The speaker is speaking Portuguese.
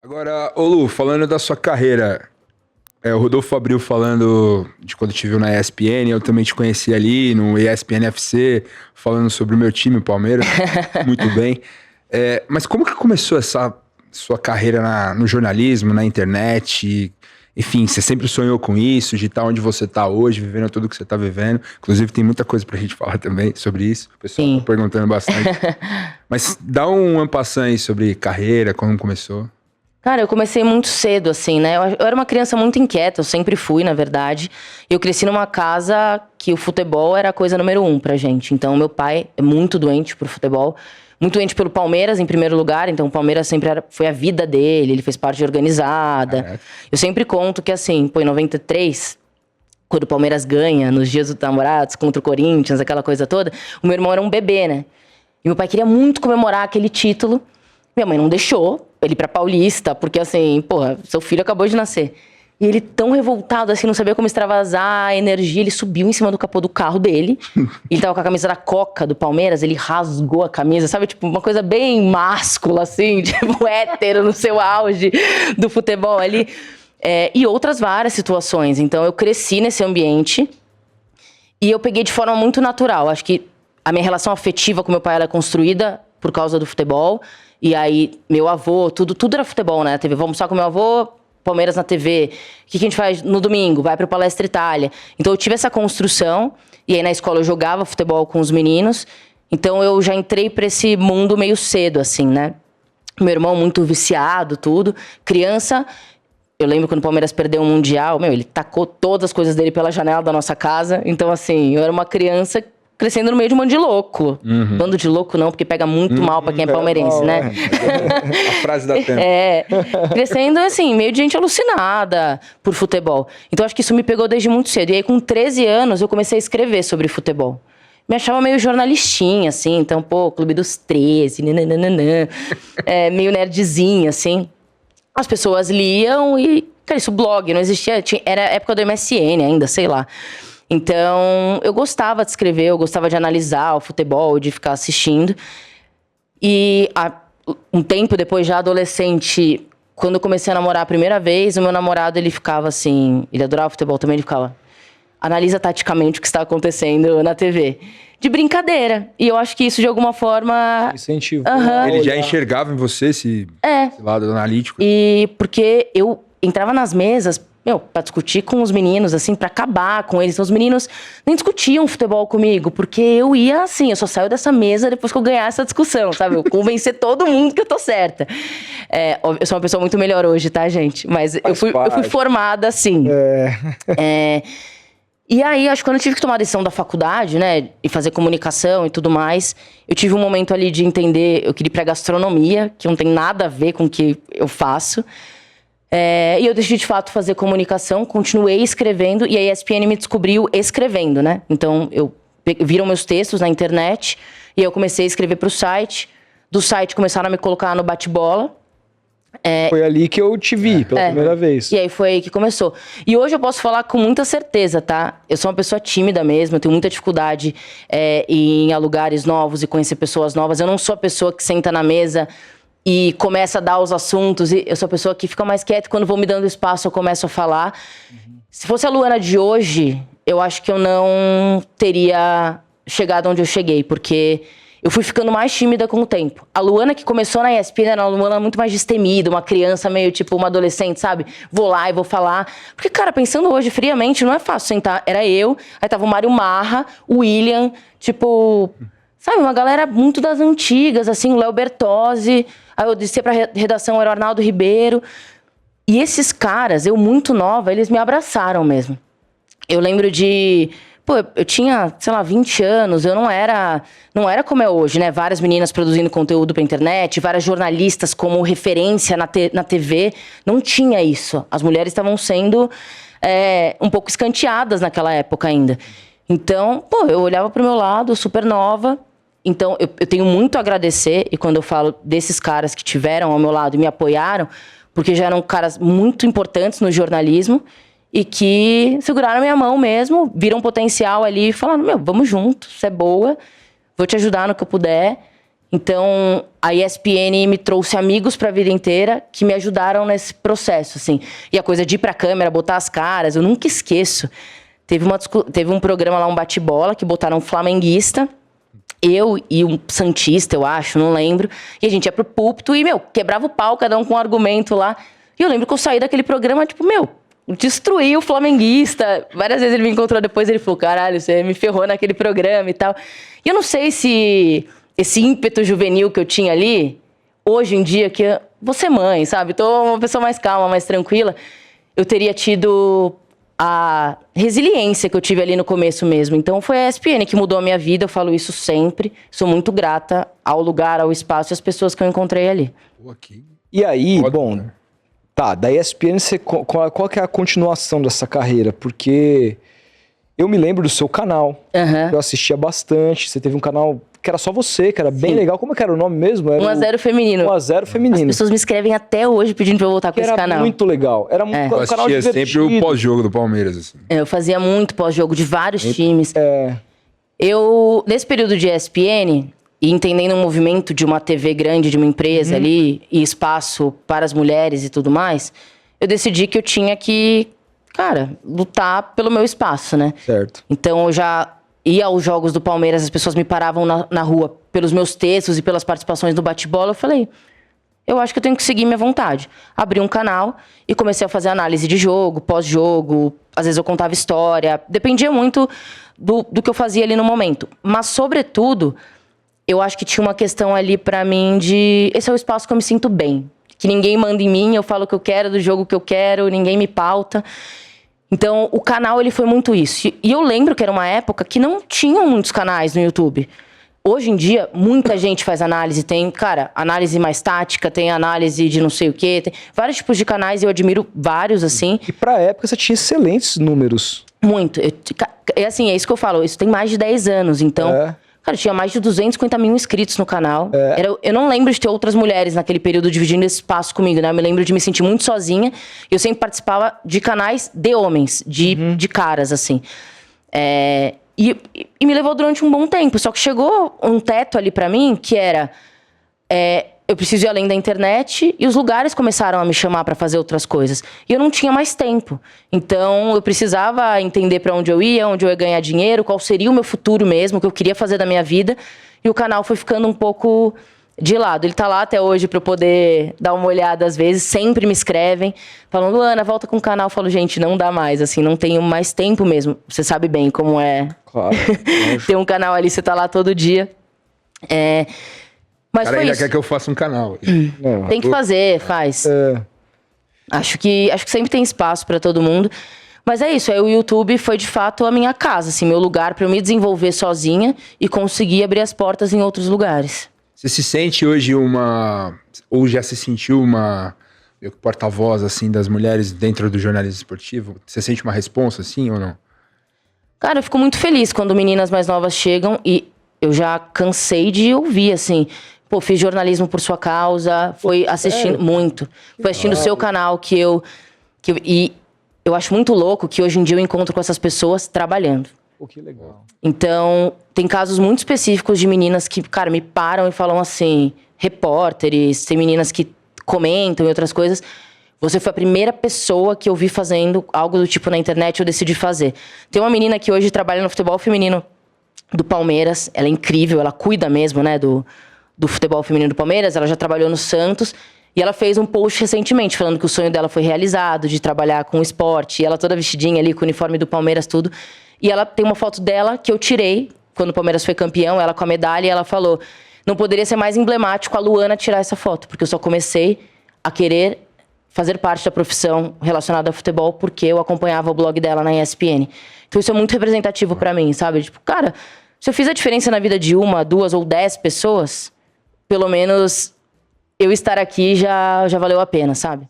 Agora, ô Lu, falando da sua carreira, o Rodolfo Fabril falando de quando te viu na ESPN, eu também te conheci ali no ESPN FC, falando sobre o meu time, o Palmeiras, muito bem. Mas como que começou essa sua carreira no jornalismo, na internet? Enfim, você sempre sonhou com isso, de estar onde você está hoje, vivendo tudo que você está vivendo. Inclusive, tem muita coisa pra gente falar também sobre isso. O pessoal tá perguntando bastante. Mas dá um ampassã aí sobre carreira, como começou. Cara, eu comecei muito cedo, assim, né? Eu era uma criança muito inquieta, eu sempre fui, na verdade. Eu cresci numa casa que o futebol era a coisa número 1 pra gente. Então, meu pai é muito doente por futebol. Muito doente pelo Palmeiras, em primeiro lugar. Então, o Palmeiras sempre foi a vida dele. Ele fez parte organizada. Eu sempre conto que, assim, pô, em 93... quando o Palmeiras ganha, nos dias dos namorados, contra o Corinthians, aquela coisa toda, o meu irmão era um bebê, né? E meu pai queria muito comemorar aquele título. Minha mãe não deixou ele ir pra Paulista, porque assim, porra, seu filho acabou de nascer. E ele tão revoltado, assim, não sabia como extravasar a energia, ele subiu em cima do capô do carro dele. Ele tava com a camisa da Coca, do Palmeiras, ele rasgou a camisa, sabe? Tipo, uma coisa bem máscula, assim, tipo, hétero no seu auge do futebol ali. E outras várias situações. Então, eu cresci nesse ambiente e eu peguei de forma muito natural. Acho que a minha relação afetiva com meu pai ela é construída por causa do futebol. E aí, meu avô, tudo era futebol, né? Na TV. Vou almoçar com meu avô, Palmeiras na TV. O que a gente faz no domingo? Vai pro Palestra Itália. Então, eu tive essa construção. E aí, na escola, eu jogava futebol com os meninos. Então, eu já entrei pra esse mundo meio cedo, assim, né? Meu irmão muito viciado, tudo. Criança... Eu lembro quando o Palmeiras perdeu o Mundial, ele tacou todas as coisas dele pela janela da nossa casa. Então, assim, eu era uma criança crescendo no meio de um bando de louco. Bando de louco não, porque pega muito mal pra quem é palmeirense, né? A frase da tempo. Crescendo, assim, meio de gente alucinada por futebol. Então, acho que isso me pegou desde muito cedo. E aí, com 13 anos, eu comecei a escrever sobre futebol. Me achava meio jornalistinha, assim. Então, pô, Clube dos 13, nananana. Meio nerdzinha, assim. As pessoas liam e... Cara, isso blog, não existia... Era a época do MSN ainda, sei lá. Então, eu gostava de escrever, eu gostava de analisar o futebol, de ficar assistindo. E um tempo depois, já adolescente, quando eu comecei a namorar a primeira vez, o meu namorado, ele ficava assim... Ele adorava futebol também, ele ficava... Analisa taticamente o que está acontecendo na TV. De brincadeira. E eu acho que isso, de alguma forma... Incentivo. Ele já enxergava em você esse lado analítico? E porque eu entrava nas mesas, pra discutir com os meninos, assim, pra acabar com eles. Então, os meninos nem discutiam futebol comigo, porque eu ia assim, eu só saio dessa mesa depois que eu ganhar essa discussão, sabe? Eu convencer todo mundo que eu tô certa. Eu sou uma pessoa muito melhor hoje, tá, gente? Mas eu fui formada assim. E aí, acho que quando eu tive que tomar a decisão da faculdade, né, e fazer comunicação e tudo mais, eu tive um momento ali de entender, eu queria ir pra gastronomia, que não tem nada a ver com o que eu faço. E eu decidi, de fato, fazer comunicação, continuei escrevendo, e a ESPN me descobriu escrevendo, né? Então, viram meus textos na internet, e eu comecei a escrever pro site. Do site, começaram a me colocar no bate-bola. Foi ali que eu te vi pela primeira vez. E aí foi aí que começou. E hoje eu posso falar com muita certeza, tá? Eu sou uma pessoa tímida mesmo, eu tenho muita dificuldade em ir a lugares novos e conhecer pessoas novas. Eu não sou a pessoa que senta na mesa e começa a dar os assuntos. Eu sou a pessoa que fica mais quieta e quando vou me dando espaço eu começo a falar. Se fosse a Luana de hoje, eu acho que eu não teria chegado onde eu cheguei, porque... eu fui ficando mais tímida com o tempo. A Luana que começou na ESPN era uma Luana muito mais destemida, uma criança meio tipo uma adolescente, sabe? Vou lá e vou falar. Porque, cara, pensando hoje friamente, não é fácil sentar. Era eu, aí tava o Mário Marra, o William, tipo... sabe, uma galera muito das antigas, assim, o Léo Bertozzi. Aí eu descia pra redação, era o Arnaldo Ribeiro. E esses caras, eu muito nova, eles me abraçaram mesmo. Eu lembro de... pô, eu tinha, sei lá, 20 anos, eu não era como é hoje, né? Várias meninas produzindo conteúdo pra internet, várias jornalistas como referência na TV. Não tinha isso. As mulheres estavam sendo um pouco escanteadas naquela época ainda. Então, pô, eu olhava pro meu lado, super nova. Então, eu tenho muito a agradecer, e quando eu falo desses caras que tiveram ao meu lado e me apoiaram, porque já eram caras muito importantes no jornalismo, e que seguraram minha mão mesmo, viram potencial ali e falaram, vamos junto, você é boa, vou te ajudar no que eu puder. Então, a ESPN me trouxe amigos pra vida inteira que me ajudaram nesse processo, assim. E a coisa de ir pra câmera, botar as caras, eu nunca esqueço. Teve um programa lá, um bate-bola, que botaram um flamenguista, eu e um santista, eu acho, não lembro. E a gente ia pro púlpito e, quebrava o pau, cada um com um argumento lá. E eu lembro que eu saí daquele programa, tipo, destruí o flamenguista. Várias vezes ele me encontrou depois, ele falou, caralho, você me ferrou naquele programa e tal. E eu não sei se esse ímpeto juvenil que eu tinha ali, hoje em dia, que eu vou ser mãe, sabe? Tô uma pessoa mais calma, mais tranquila. Eu teria tido a resiliência que eu tive ali no começo mesmo. Então foi a ESPN que mudou a minha vida, eu falo isso sempre. Sou muito grata ao lugar, ao espaço e às pessoas que eu encontrei ali. E aí, bom, tá, da ESPN, qual que é a continuação dessa carreira? Porque eu me lembro do seu canal, eu assistia bastante, você teve um canal que era só você, que era bem legal. Como é que era o nome mesmo? Era 1x0 Feminino. 1x0 Feminino. As pessoas me escrevem até hoje pedindo pra eu voltar com esse canal. Era muito legal. Era um canal divertido. Sempre o pós-jogo do Palmeiras, assim. Eu fazia muito pós-jogo de vários times. Eu, nesse período de ESPN, e entendendo o movimento de uma TV grande, de uma empresa ali, e espaço para as mulheres e tudo mais, eu decidi que eu tinha que, lutar pelo meu espaço, né? Certo. Então, eu já ia aos jogos do Palmeiras, as pessoas me paravam na rua pelos meus textos e pelas participações no bate-bola. Eu falei, eu acho que eu tenho que seguir minha vontade. Abri um canal e comecei a fazer análise de jogo, pós-jogo. Às vezes eu contava história. Dependia muito do que eu fazia ali no momento. Mas, sobretudo, eu acho que tinha uma questão ali pra mim de... Esse é o espaço que eu me sinto bem. Que ninguém manda em mim, eu falo o que eu quero, do jogo que eu quero, ninguém me pauta. Então, o canal, ele foi muito isso. E eu lembro que era uma época que não tinham muitos canais no YouTube. Hoje em dia, muita gente faz análise. Tem, análise mais tática, tem análise de não sei o quê. Tem vários tipos de canais, eu admiro vários, assim. E pra época, você tinha excelentes números. Muito. É assim, é isso que eu falo. Isso tem mais de 10 anos, então... Cara, tinha mais de 250 mil inscritos no canal. Eu não lembro de ter outras mulheres naquele período dividindo esse espaço comigo, né? Eu me lembro de me sentir muito sozinha. Eu sempre participava de canais de homens, de caras, assim. E me levou durante um bom tempo. Só que chegou um teto ali pra mim, que era... eu preciso ir além da internet, e os lugares começaram a me chamar pra fazer outras coisas. E eu não tinha mais tempo. Então, eu precisava entender pra onde eu ia ganhar dinheiro, qual seria o meu futuro mesmo, o que eu queria fazer da minha vida. E o canal foi ficando um pouco de lado. Ele tá lá até hoje pra eu poder dar uma olhada às vezes. Sempre me escrevem, falando, Ana, volta com o canal. Eu falo, gente, não dá mais, assim, não tenho mais tempo mesmo. Você sabe bem como é. Claro. Ter um canal ali, você tá lá todo dia. Mas Cara, ainda quer que eu faça um canal. Tem que fazer, faz. Acho que sempre tem espaço pra todo mundo. Mas é isso, aí o YouTube foi de fato a minha casa, assim, meu lugar pra eu me desenvolver sozinha e conseguir abrir as portas em outros lugares. Você se sente hoje ou já se sentiu uma porta-voz, assim, das mulheres dentro do jornalismo esportivo? Você sente uma responsa, assim, ou não? Cara, eu fico muito feliz quando meninas mais novas chegam e eu já cansei de ouvir, assim... Pô, fiz jornalismo por sua causa, foi assistindo muito. Foi assistindo o seu canal e eu acho muito louco que hoje em dia eu encontro com essas pessoas trabalhando. Pô, que legal. Então, tem casos muito específicos de meninas que, me param e falam assim, repórteres, tem meninas que comentam e outras coisas. Você foi a primeira pessoa que eu vi fazendo algo do tipo na internet, eu decidi fazer. Tem uma menina que hoje trabalha no futebol feminino do Palmeiras, ela é incrível, ela cuida mesmo, né, do futebol feminino do Palmeiras, ela já trabalhou no Santos, e ela fez um post recentemente, falando que o sonho dela foi realizado, de trabalhar com esporte, e ela toda vestidinha ali, com o uniforme do Palmeiras, tudo. E ela tem uma foto dela, que eu tirei, quando o Palmeiras foi campeão, ela com a medalha, e ela falou, não poderia ser mais emblemático a Luana tirar essa foto, porque eu só comecei a querer fazer parte da profissão relacionada ao futebol, porque eu acompanhava o blog dela na ESPN. Então isso é muito representativo pra mim, sabe? Tipo, cara, se eu fiz a diferença na vida de 1, 2 ou 10 pessoas... pelo menos eu estar aqui já valeu a pena, sabe?